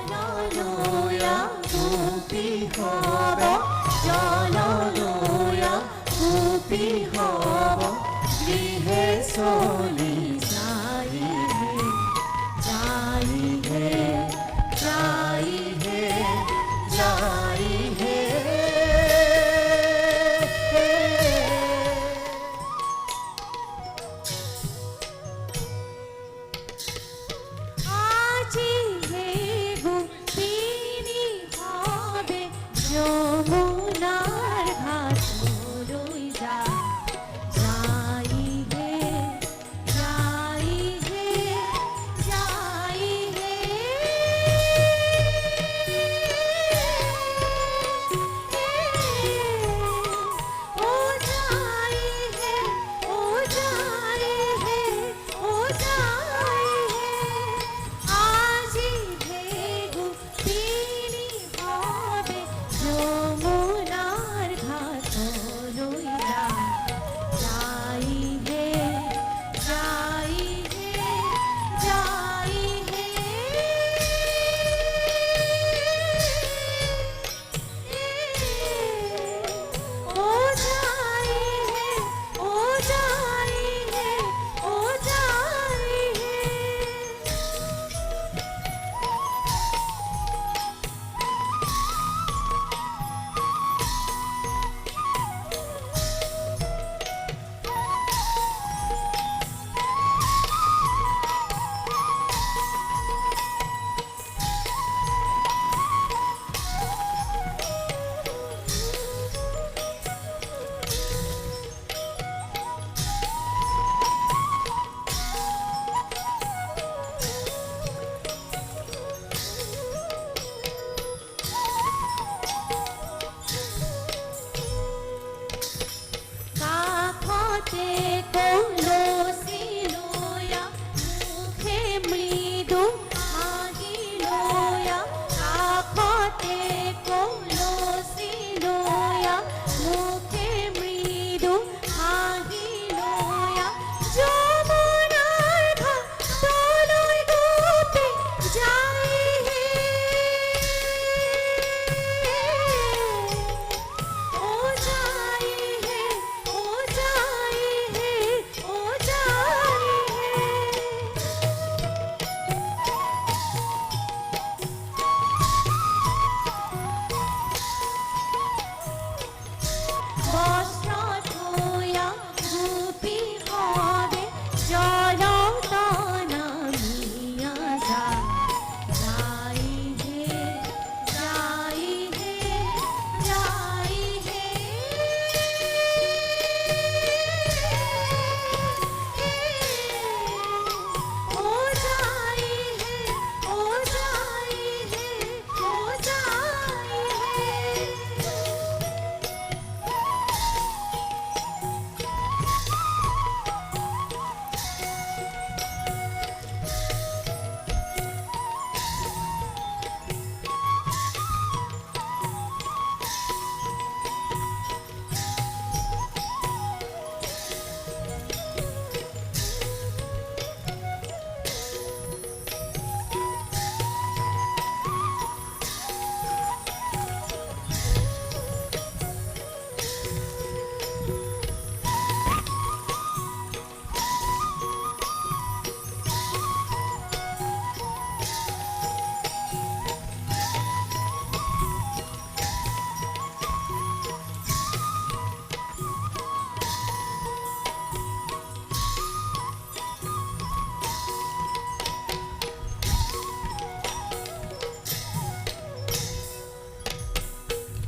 জনলয়া গোপী হব, জনলয়া গোপী হব, গৃহে চলি যাই হে, যাই হে, যাই হে, আজি হে গোপিনী হবে যমুনার ঘাট রই যাই হে, যাই হে, যাই হে, ও যাই হে, ও যাই হে, ও যাই হে, আজি হে গোপিনী হবে যমুনার ঘাট রই যাই হে, যাই হে, যাই হে, ও যাই হে, ও যাই হে, ও যাই হে। কাখতে কলসি লয়া, মুখে মৃদু হাসি লয়া, কাখতে কলসি লয়া, মুখে মৃদু হাসি লয়া, যমুনার ঘাটলৈ গোপী যাই হে, ও যাই হে, ও যাই হে, ও যাই হে, বস্ত্র ধোয়া গোপী হবে জলতন নামিয়া যাই হে, যাই হে, যাই হে, ও যাই হে, ও যাই হে, ও যাই হে।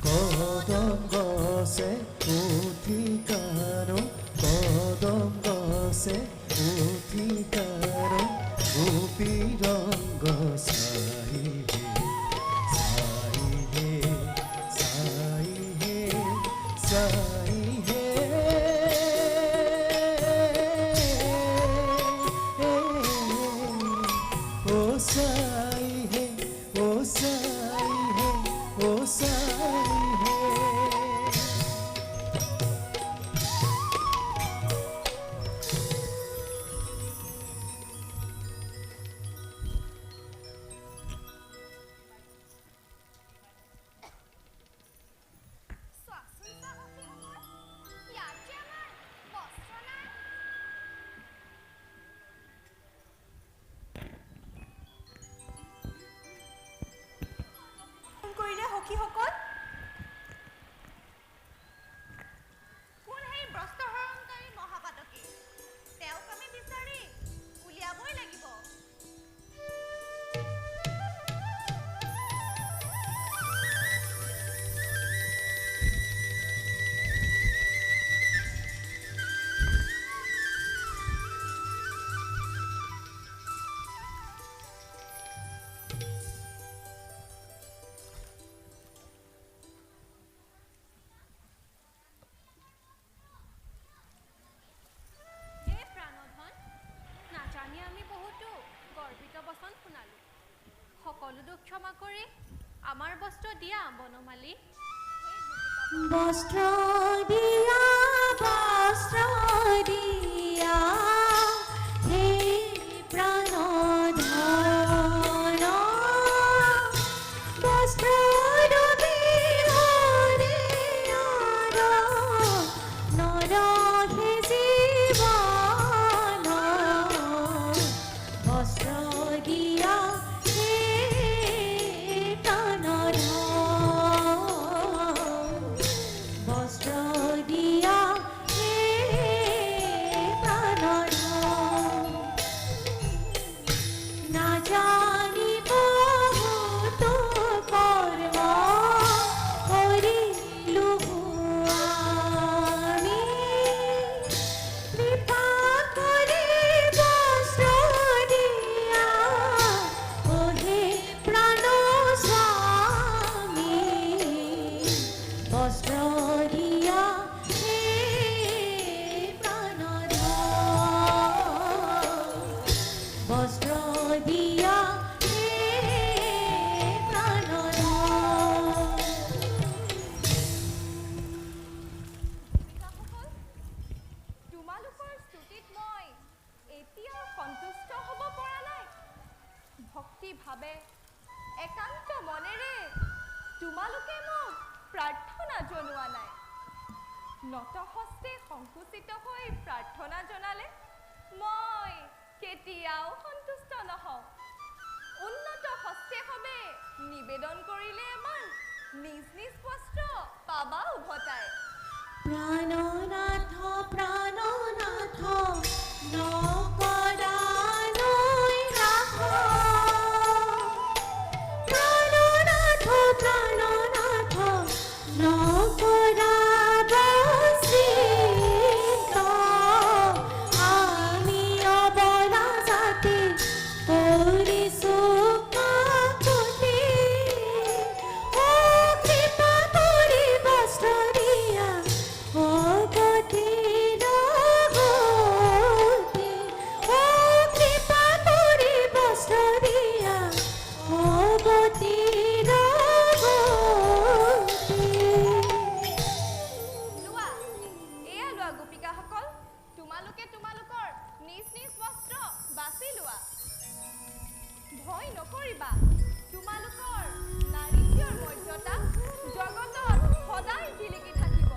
কদম গছে উঠি কাৰো, কদম গছে উঠি কাৰো, গোপী ৰংগ চাই হে, চাই হে, চাই হে, চাই হে, ও চাই হে, ও চাই হে, ও চাই হে। সকলো দুখ ক্ষমা কৰি আমাৰ বস্ত্ৰ দিয়া বনমালী। বস্ত্ৰ দিয়া হে প্রাণধন বস্ত্র নরহে জীবন বস্ত্র দিয়া হে প্রাণধন বস্ত্র দিয়া হে প্রাণধন না জানি বহুত কর্ম করিলু আমি কৃপা করে বস্ত্র দিয়া ওহে প্রাণ স্বামী বস্ত্র দিয়া হে প্রাণধন বস্ত্র দিয়া হে প্রাণধন তোমালোকৰ স্তুতিত মই এতিয়াও সন্তুষ্ট হ'ব পৰা নাই। ভক্তিভাৱে একান্ত মনেৰে তোমালোকে মোক প্ৰাৰ্থনা জনোৱা নাই। নতহস্তে সংকুচিত হৈ প্ৰাৰ্থনা জনালে মই কেতিয়াও সন্তুষ্ট নহওঁ। উন্নত হস্তে হবে নিবেদন কৰিলে এবাৰ নিজ নিজ বস্ত্ৰ পাবা উভতাই। প্রাণনাথ প্রাণনাথ নকরানৈ রাখ প্রাণনাথ প্রাণনাথ নকরাবস্থিত আমি অবলা জাতি কৰিছো কাকুতি ও কৃপা কৰি বস্ত্ৰ দিয়া ও গতিৰ গতি ও কৃপা কৰি বস্ত্ৰ দিয়া ও গতিৰ গতি লোৱা এয়া লোৱা গোপিকাসকল, তোমালোকে তোমালোকৰ নিজ নিজ বস্ত্ৰ বাছি লোৱা। ভয় নকৰিবা, তোমালোকৰ নাৰীত্বৰ মৰ্যাদা জগতত সদায় জিলিকি থাকিব।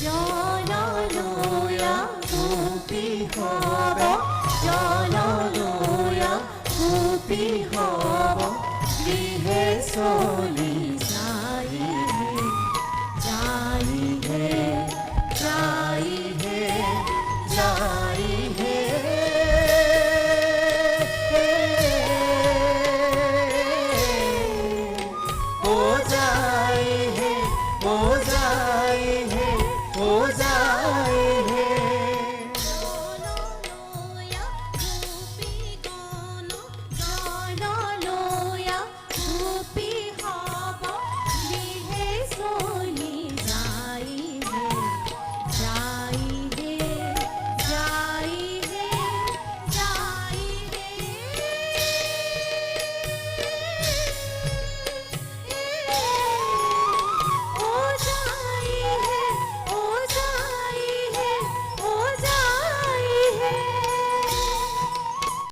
জনলোয়া গোপী হব জনলোয়া গোপী হব গৃহে চলি